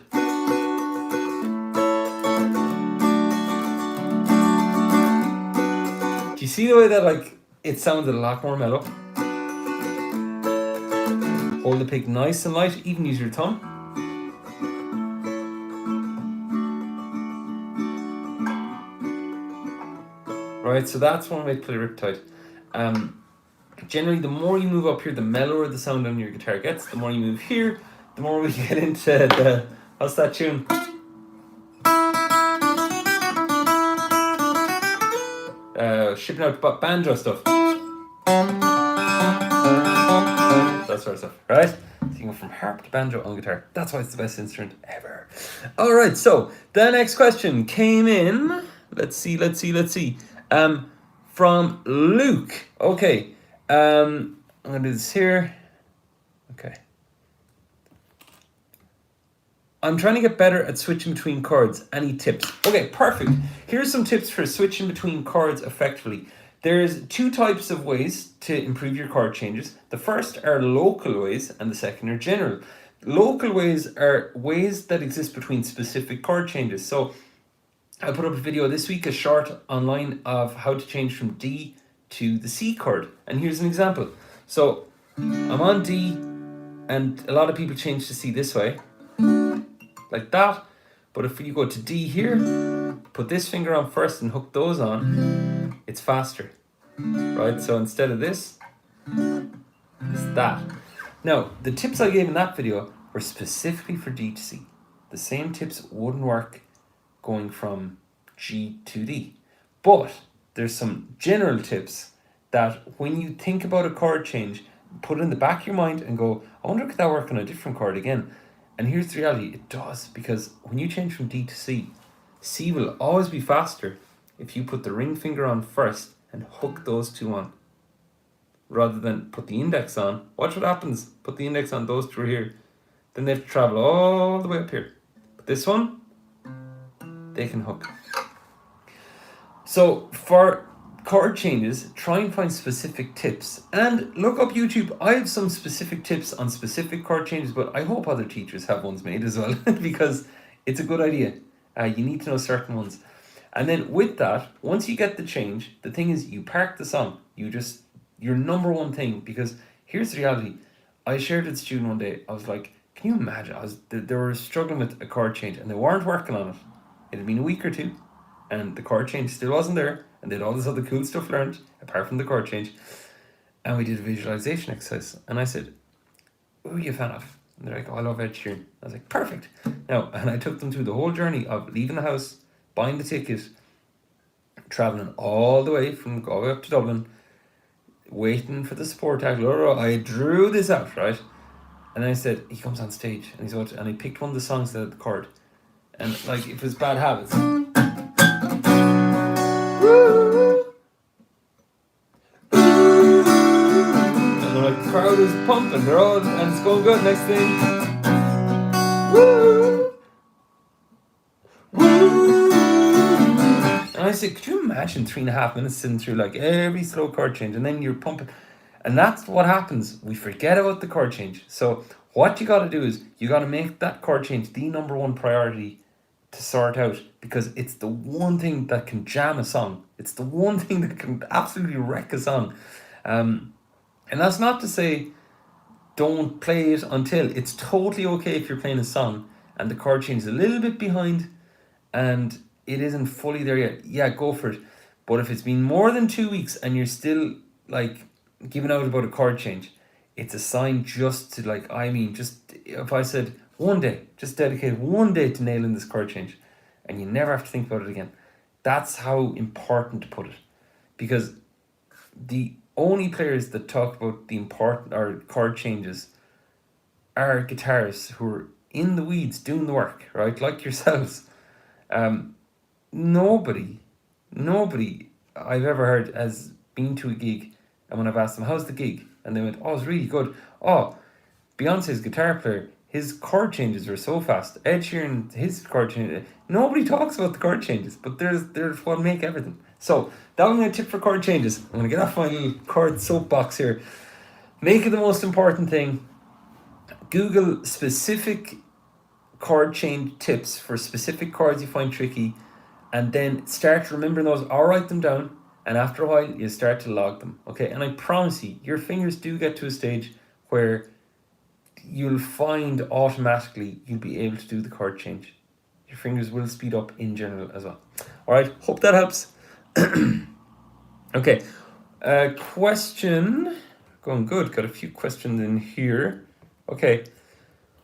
do you see the way that like it sounds a lot more mellow? Hold the pick nice and light, even use your thumb. Right, so that's one way to play Riptide. Generally, the more you move up here, the mellower the sound on your guitar gets. The more you move here, the more we get into the, what's that tune? Shipping out banjo stuff. That sort of stuff, right? So you go from harp to banjo on guitar. That's why it's the best instrument ever. All right, so the next question came in. Let's see. From Luke. Okay. I'm gonna do this here. Okay. I'm trying to get better at switching between chords. Any tips? Okay, perfect. Here's some tips for switching between chords effectively. There's two types of ways to improve your chord changes. The first are local ways and the second are general. Local ways are ways that exist between specific chord changes. So I put up a video this week, a short online, of how to change from D to the C chord. And here's an example. So I'm on D and a lot of people change to C this way, like that. But if you go to D here, put this finger on first and hook those on, it's faster, right? So instead of this, it's that. Now, the tips I gave in that video were specifically for D to C. The same tips wouldn't work going from G to D. But there's some general tips that when you think about a chord change, put it in the back of your mind and go, I wonder could that work on a different chord again? And here's the reality, it does, because when you change from D to C, C will always be faster if you put the ring finger on first and hook those two on, rather than put the index on. Watch what happens. Put the index on, those two are here. Then they have to travel all the way up here. But this one, they can hook. So for chord changes, try and find specific tips and look up YouTube. I have some specific tips on specific chord changes, but I hope other teachers have ones made as well because it's a good idea. You need to know certain ones. And then with that, once you get the change, the thing is you park the song. Your number one thing, because here's the reality. I shared with a student one day, I was like, can you imagine? They were struggling with a chord change and they weren't working on it. It had been a week or two and the chord change still wasn't there, and they had all this other cool stuff learned apart from the chord change. And we did a visualization exercise, and I said, who are you a fan of? And they're like, oh, I love Ed Sheeran. I was like, perfect. Now, and I took them through the whole journey of leaving the house, buying the ticket, travelling all the way from all the way up to Dublin, waiting for the support act. I drew this out, right? And then I said, he comes on stage, and he picked one of the songs that had the chord, and like it was Bad Habits. And they're like, the crowd is pumping, and it's going good. Next thing, woo, woo. And I said, could you imagine 3.5 minutes sitting through like every slow chord change, and then you're pumping, and that's what happens. We forget about the chord change. So what you got to do is you got to make that chord change the number one priority to sort out, because it's the one thing that can jam a song. It's the one thing that can absolutely wreck a song. And that's not to say don't play it until. It's totally okay if you're playing a song and the chord change is a little bit behind and it isn't fully there yet. Yeah, go for it. But if it's been more than 2 weeks and you're still like giving out about a chord change, it's a sign just to just if I said one day, just dedicate one day to nailing this chord change and you never have to think about it again. That's how important to put it. Because the only players that talk about the important or chord changes are guitarists who are in the weeds doing the work, right? Like yourselves. Nobody I've ever heard has been to a gig, and when I've asked them, how's the gig? And they went, oh, it's really good. Oh, Beyonce's guitar player, his chord changes were so fast. Ed Sheeran, his chord changes. Nobody talks about the chord changes, but there's what make everything. So that was my tip for chord changes. I'm going to get off my little chord soapbox here. Make it the most important thing. Google specific chord change tips for specific chords you find tricky, and then start remembering those or write them down, and after a while you start to log them. Okay, and I promise you, your fingers do get to a stage where you'll find automatically you'll be able to do the chord change. Your fingers will speed up in general as well. All right, hope that helps. Okay, question, going good, got a few questions in here. Okay,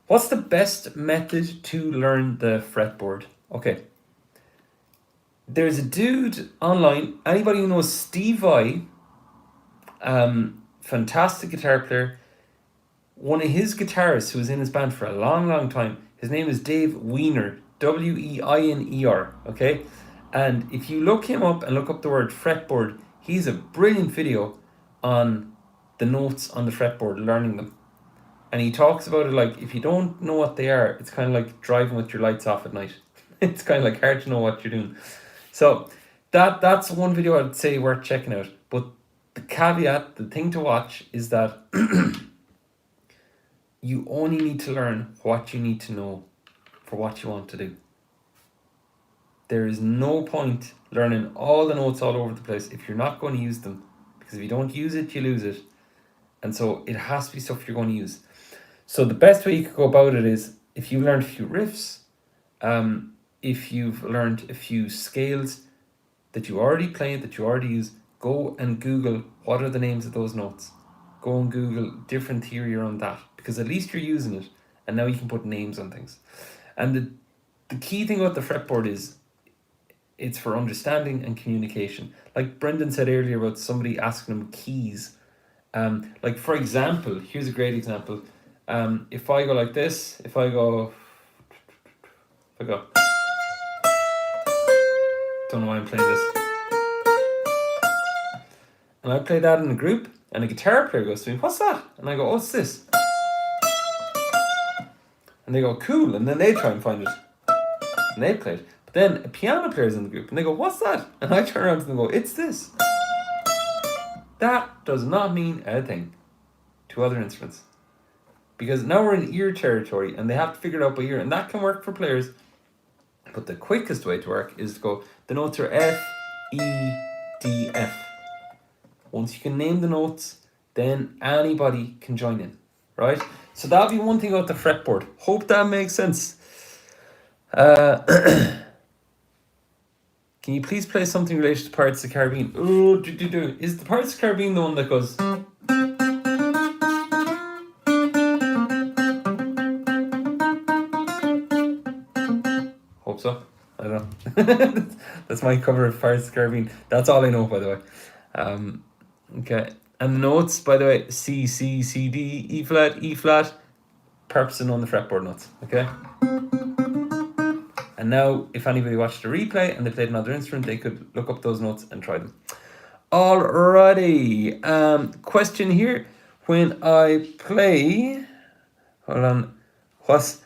what's the best method to learn the fretboard? Okay, there's a dude online, anybody who knows Steve Vai, fantastic guitar player. One of his guitarists who was in his band for a long time, his name is Dave Weiner, Weiner, okay? And if you look him up and look up the word fretboard, he's a brilliant video on the notes on the fretboard, learning them. And he talks about it like, if you don't know what they are, it's kind of like driving with your lights off at night. It's kind of like hard to know what you're doing. So that's one video I'd say worth checking out. But the caveat, the thing to watch is that you only need to learn what you need to know for what you want to do. There is no point learning all the notes all over the place if you're not going to use them. Because if you don't use it, you lose it. And so it has to be stuff you're going to use. So the best way you could go about it is, if you've learned a few riffs, if you've learned a few scales that you already play, that you already use, go and Google what are the names of those notes. Go and Google different theory around that, because at least you're using it and now you can put names on things. And the key thing about the fretboard is it's for understanding and communication. Like Brendan said earlier about somebody asking him keys. Like for example, here's a great example. If I go like this, if I go, don't know why I'm playing this, and I play that in a group, and a guitar player goes to me, what's that? And I go, oh, it's this. And they go, cool, and then they try and find it, and they play it. But then a piano player's in the group, and they go, what's that? And I turn around to them and go, it's this. That does not mean a thing to other instruments. Because now we're in ear territory, and they have to figure it out by ear, and that can work for players. But the quickest way to work is to go, the notes are F, E, D, F. Once you can name the notes, then anybody can join in, right? So that'll be one thing about the fretboard. Hope that makes sense. Can you please play something related to Pirates of the Caribbean? Oh, is the Pirates of the Caribbean the one that goes... Hope so. I don't know. That's my cover of Pirates of the Caribbean. That's all I know, by the way. Okay. And the notes, by the way, C, C, C, D, E flat, purposing on the fretboard notes. Okay? And now, if anybody watched a replay and they played another instrument, they could look up those notes and try them. Alrighty. Question here. When I play... Hold on. What's...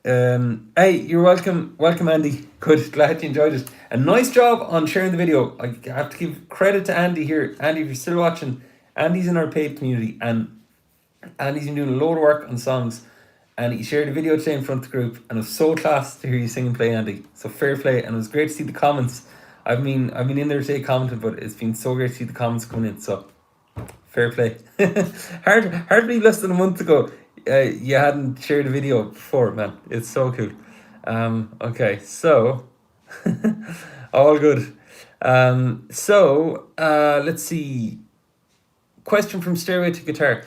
hey, you're welcome, Andy. Good, glad you enjoyed it. And nice job on sharing the video. I have to give credit to Andy here. Andy, if you're still watching, Andy's in our paid community, and Andy's been doing a load of work on songs, and he shared a video today in front of the group, and it was so class to hear you sing and play, Andy. So fair play, and it was great to see the comments. I've been in there today commenting, but it's been so great to see the comments coming in. So fair play. Hardly less than a month ago. You hadn't shared a video before, man. It's so cool. Okay, so all good. Let's see. Question from Stairway to Guitar.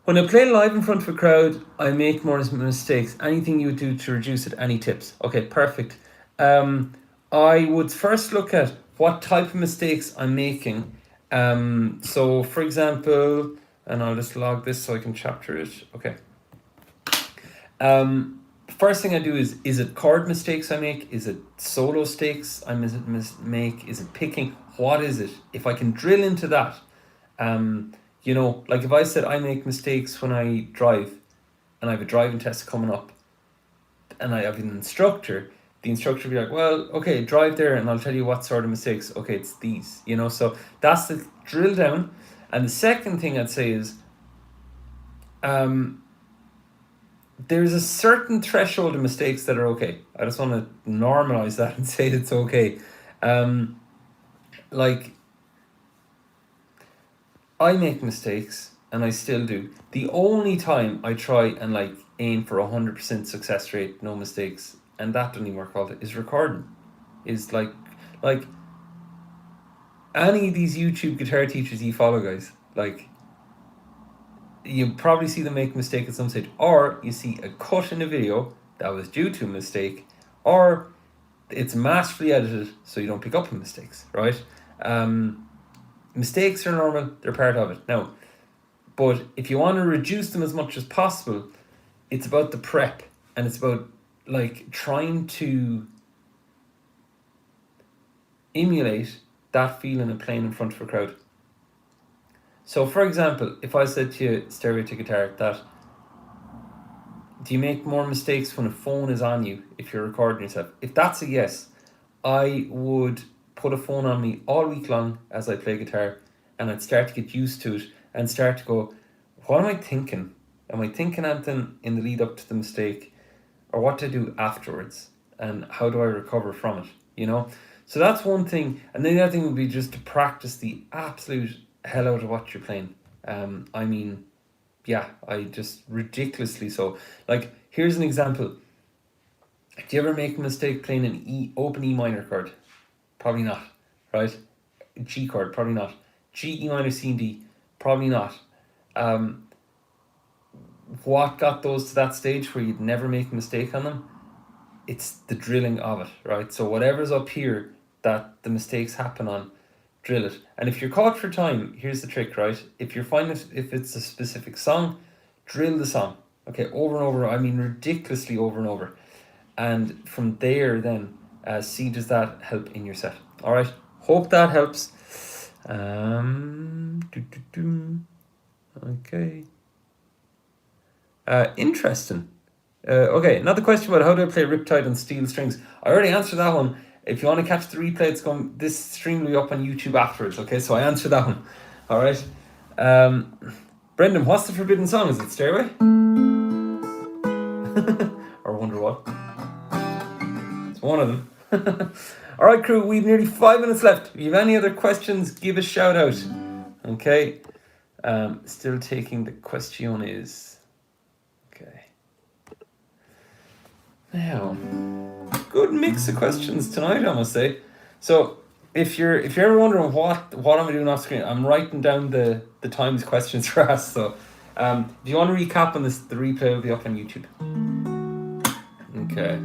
When I play live in front of a crowd, I make more mistakes. Anything you would do to reduce it? Any tips? Okay, perfect. I would first look at what type of mistakes I'm making. So for example, and I'll just log this so I can chapter it. Okay. First thing I do is it chord mistakes I make? Is it solo mistakes I make? Is it picking? What is it? If I can drill into that, like if I said I make mistakes when I drive, and I have a driving test coming up, and I have an instructor, the instructor will be like, well, okay, drive there, and I'll tell you what sort of mistakes. Okay, it's these, so that's the drill down. And the second thing I'd say is, there's a certain threshold of mistakes that are okay. I just want to normalize that and say it's okay. Like, I make mistakes, and I still do. The only time I try and aim for 100% success rate, no mistakes, and that doesn't even work all the is recording. Is like any of these YouTube guitar teachers you follow, guys, you probably see them make a mistake at some stage, or you see a cut in a video that was due to a mistake, or it's masterfully edited so you don't pick up on mistakes, right? Mistakes are normal, they're part of it. Now, but if you want to reduce them as much as possible, it's about the prep, and it's about trying to emulate that feeling of playing in front of a crowd. So for example, if I said to you, Stairway to Guitar, that do you make more mistakes when a phone is on you if you're recording yourself? If that's a yes, I would put a phone on me all week long as I play guitar, and I'd start to get used to it and start to go, what am I thinking? Am I thinking anything in the lead up to the mistake, or what to do afterwards, and how do I recover from it? So that's one thing. And then the other thing would be just to practice the absolute hell out of what you're playing. I just ridiculously so. Here's an example. Do you ever make a mistake playing an open E minor chord? Probably not, right? G chord, probably not. G, E minor, C, and D, probably not. What got those to that stage where you'd never make a mistake on them? It's the drilling of it, right? So whatever's up here, that the mistakes happen on, drill it. And if you're caught for time, here's the trick, right? If you're finding if it's a specific song, drill the song, okay, over and over. I mean, ridiculously over and over. And from there, then see does that help in your set. All right. Hope that helps. Okay. Interesting. Okay, another question about how do I play Riptide on steel strings. I already answered that one. If you want to catch the replay, it's going. This stream will be up on YouTube afterwards. Okay, so I answered that one. All right. Brendan, what's the forbidden song? Is it Stairway? Or Wonder What? It's one of them. All right, crew. We've nearly 5 minutes left. If you have any other questions, give a shout out. Okay. Still taking the questiones. Okay. Now, good mix of questions tonight, I must say. So, if you're ever wondering what am I doing off screen, I'm writing down the times questions are asked. So, if you want to recap on this, the replay will be up on YouTube. Okay.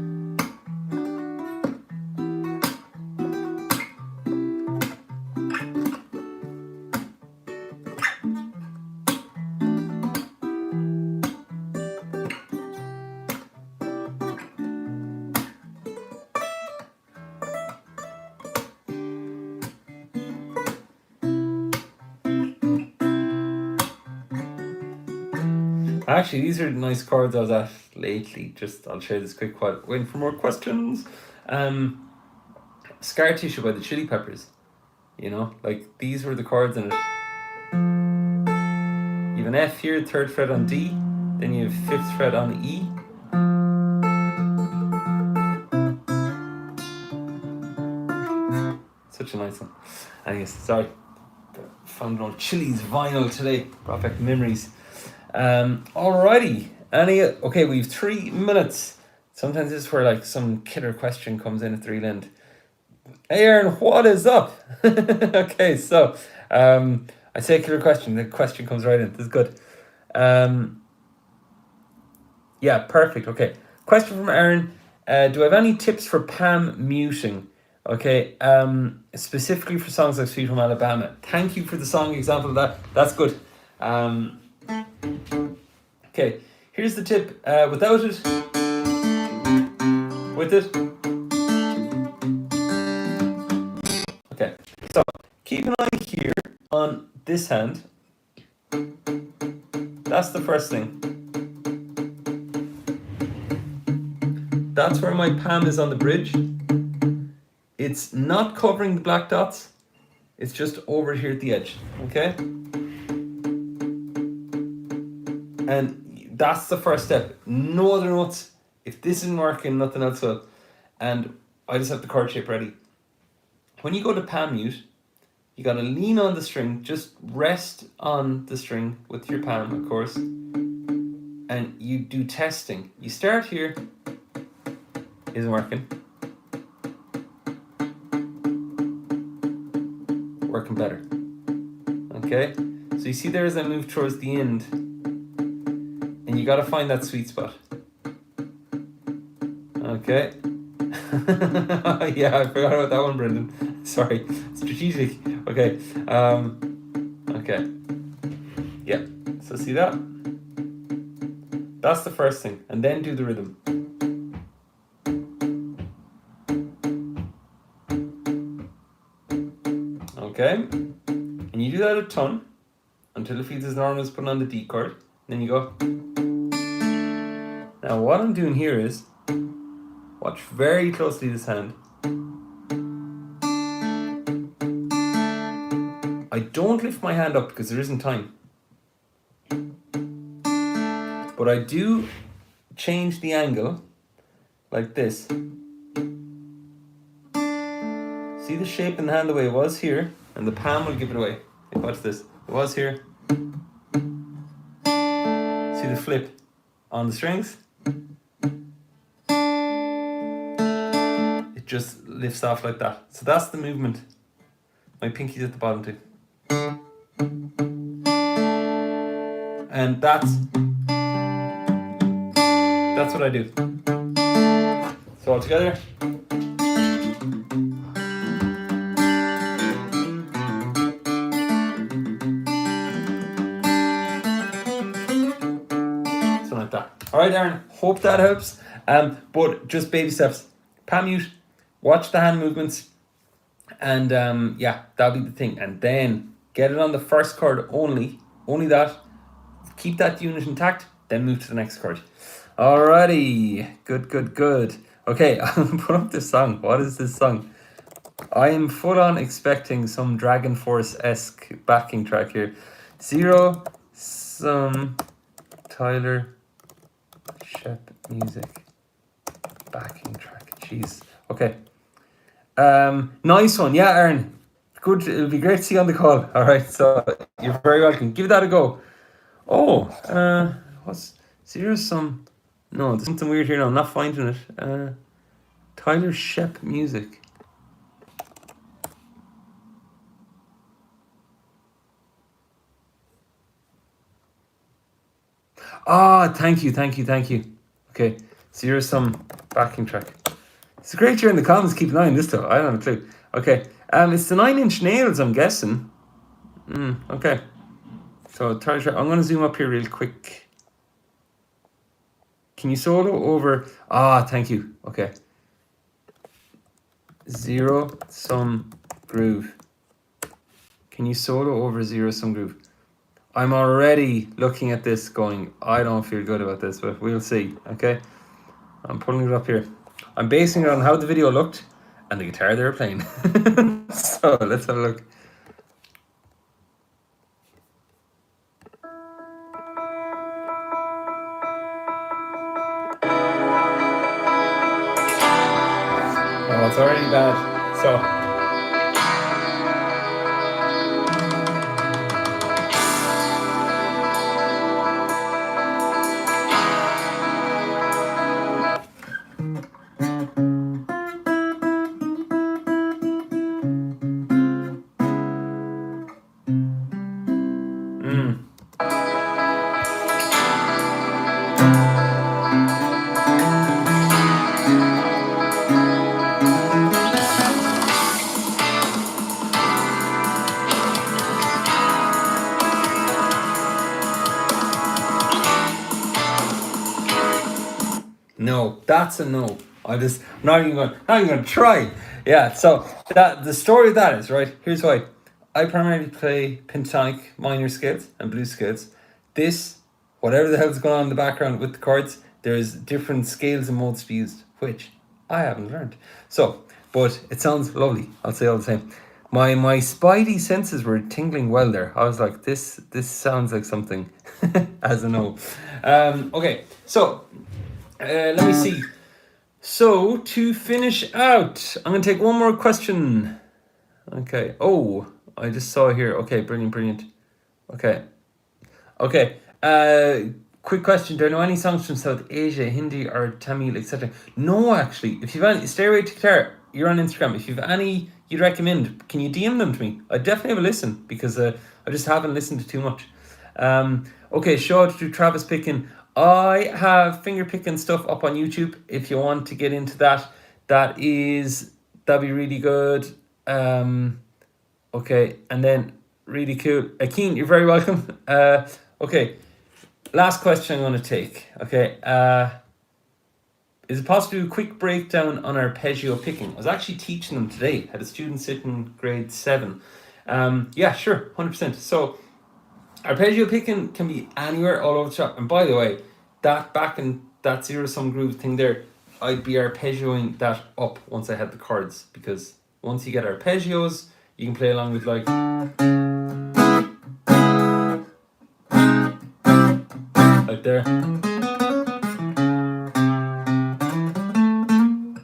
Actually, these are the nice chords I was at lately. Just, I'll share this quick while waiting for more questions. Scar Tissue by the Chili Peppers. You know, like these were the chords in it. You have an F here, 3rd fret on D. Then you have 5th fret on E. Such a nice one. Anyways, sorry. Found an old Chili's vinyl today. Brought back memories. Alrighty. Okay, we have 3 minutes. Sometimes this is where like some killer question comes in at the real end. Hey Aaron, what is up? Okay, so I say killer question, the question comes right in. This is good. Yeah, perfect. Okay. Question from Aaron. Do I have any tips for palm muting? Okay, specifically for songs like Sweet Home Alabama. Thank you for the song example of that. That's good. Okay, here's the tip. Without it, with it. Okay, so keep an eye here on this hand. That's the first thing. That's where my palm is on the bridge. It's not covering the black dots. It's just over here at the edge, okay? And that's the first step. No other notes. If this isn't working, nothing else will. And I just have the chord shape ready. When you go to palm mute, you gotta lean on the string, just rest on the string with your palm, of course. And you do testing. You start here, isn't working. Working better. Okay? So you see there as I move towards the end, and you gotta find that sweet spot. Okay? Yeah, I forgot about that one, Brendan. Sorry. Strategic. Okay. Okay. Yeah. So see that? That's the first thing. And then do the rhythm. Okay? And you do that a ton until it feels as normal as putting on the D chord. Then you go. Now what I'm doing here is, watch very closely this hand. I don't lift my hand up because there isn't time. But I do change the angle like this. See the shape in the hand the way it was here, and the palm will give it away. Okay, watch this. It was here. See the flip on the strings? It just lifts off like that. So that's the movement. My pinky's at the bottom too. And that's what I do. So all together. All right, Aaron, hope that helps. But just baby steps. Palm mute, watch the hand movements, and yeah, that'll be the thing. And then get it on the first chord only that. Keep that unit intact, then move to the next chord. Alrighty, good. Okay, I'll put up this song. What is this song? I am full on expecting some Dragon Force-esque backing track here. Zero Sum Tyler Shep music backing track. Jeez. Okay. Nice one. Yeah, Aaron. Good. It'll be great to see you on the call. All right. So you're very welcome. Give that a go. Oh, what's Zero Sum? No, there's something weird here now. I'm not finding it. Tyler Shep music. Ah, thank you. Okay, Zero Sum backing track. It's a great year in the comments. Keep an eye on this though. I don't have a clue. Okay, it's the 9 Inch Nails, I'm guessing. Okay. So I'm going to zoom up here real quick. Can you solo over? Ah, thank you. Okay. Zero Sum Groove. Can you solo over Zero Sum Groove? I'm already looking at this going, I don't feel good about this, but we'll see. Okay. I'm pulling it up here. I'm basing it on how the video looked and the guitar they were playing. So let's have a look. Oh, it's already bad. So no, that's a no. I'm not even going to try. Yeah, so that the story of that is, right, here's why. I primarily play pentatonic minor scales and blues scales. This, whatever the hell's going on in the background with the chords, there's different scales and modes to be used, which I haven't learned. So, but it sounds lovely, I'll say all the same. My spidey senses were tingling well there. I was like, this sounds like something as a no. Okay, so let me see. So to finish out, I'm gonna take one more question. Okay. Oh, I just saw here. Okay, brilliant. Okay. Quick question. Do you know any songs from South Asia, Hindi or Tamil, etc.? No, actually. If you've any, Stairway to Guitar, you're on Instagram. If you've any you'd recommend, can you DM them to me? I definitely have a listen because I just haven't listened to too much. Okay, shout out to Travis Pickin. I have finger picking stuff up on YouTube. If you want to get into that, that'd be really good. Okay, and then really cool. Akeen, you're very welcome. Okay, last question I'm going to take. Okay, is it possible to do a quick breakdown on arpeggio picking? I was actually teaching them today. Had a student sit in grade 7. Yeah, sure, 100%. So arpeggio picking can be anywhere all over the shop. And by the way, that back in that Zero Sum Groove thing there, I'd be arpeggioing that up once I had the chords, because once you get arpeggios, you can play along with like there.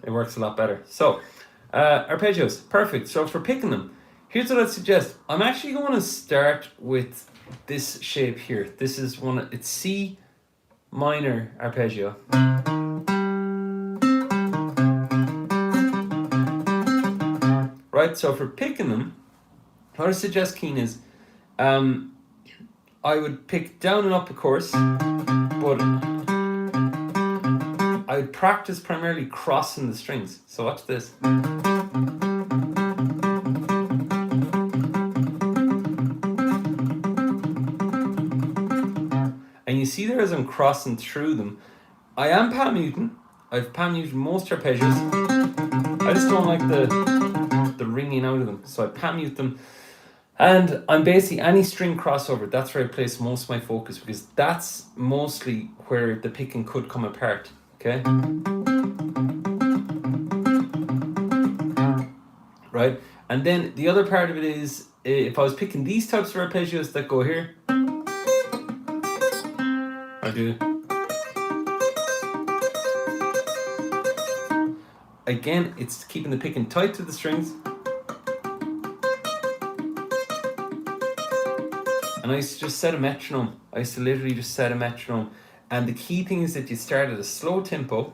It works a lot better. So arpeggios, perfect. So for picking them, here's what I'd suggest. I'm actually going to start with this shape here. This is it's C minor arpeggio. Right, so for picking them, what I suggest, Keen, is I would pick down and up, of course, but I would practice primarily crossing the strings. So watch this. And you see there as I'm crossing through them, I am palm muting. I've palm muted most arpeggios. I just don't like the ringing out of them, so I palm mute them. And I'm basically any string crossover. That's where I place most of my focus, because that's mostly where the picking could come apart. Okay. Right, and then the other part of it is, if I was picking these types of arpeggios that go here, I do. Again, it's keeping the picking tight to the strings. And I used to just set a metronome. I used to literally just set a metronome. And the key thing is that you start at a slow tempo,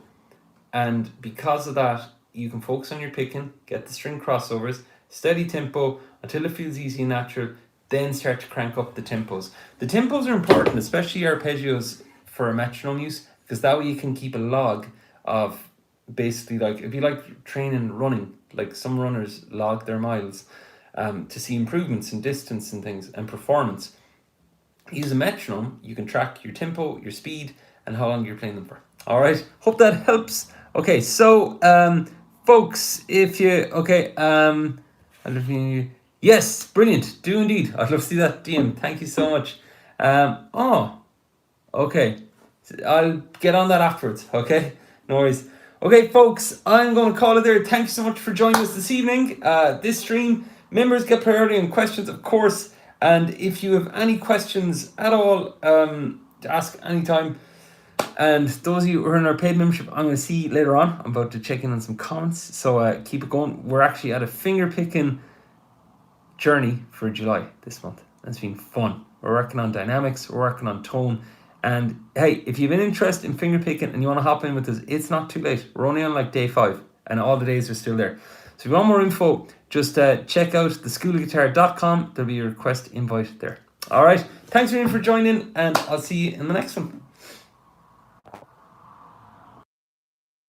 and because of that, you can focus on your picking, get the string crossovers, steady tempo until it feels easy and natural, then start to crank up the tempos. The tempos are important, especially arpeggios for a metronome use, because that way you can keep a log of basically, like, if you like training running, like some runners log their miles to see improvements in distance and things and performance. Use a metronome, you can track your tempo, your speed, and how long you're playing them for. All right, hope that helps. Okay, so folks, if you yes, brilliant, do indeed. I'd love to see that DM. Thank you so much. Okay, I'll get on that afterwards. Okay, no worries. Okay, folks, I'm going to call it there. Thank you so much for joining us this evening. This stream, members get priority on questions, of course. And if you have any questions at all, to ask anytime. And those of you who are in our paid membership, I'm going to see later on. I'm about to check in on some comments. So keep it going. We're actually at a finger picking journey for July this month. It's been fun. We're working on dynamics. We're working on tone. And hey, if you have an interest in finger picking and you want to hop in with us, it's not too late. We're only on like day 5 and all the days are still there. So if you want more info, just check out theschoolofguitar.com. There'll be a request invite there. All right. Thanks again for joining, and I'll see you in the next one.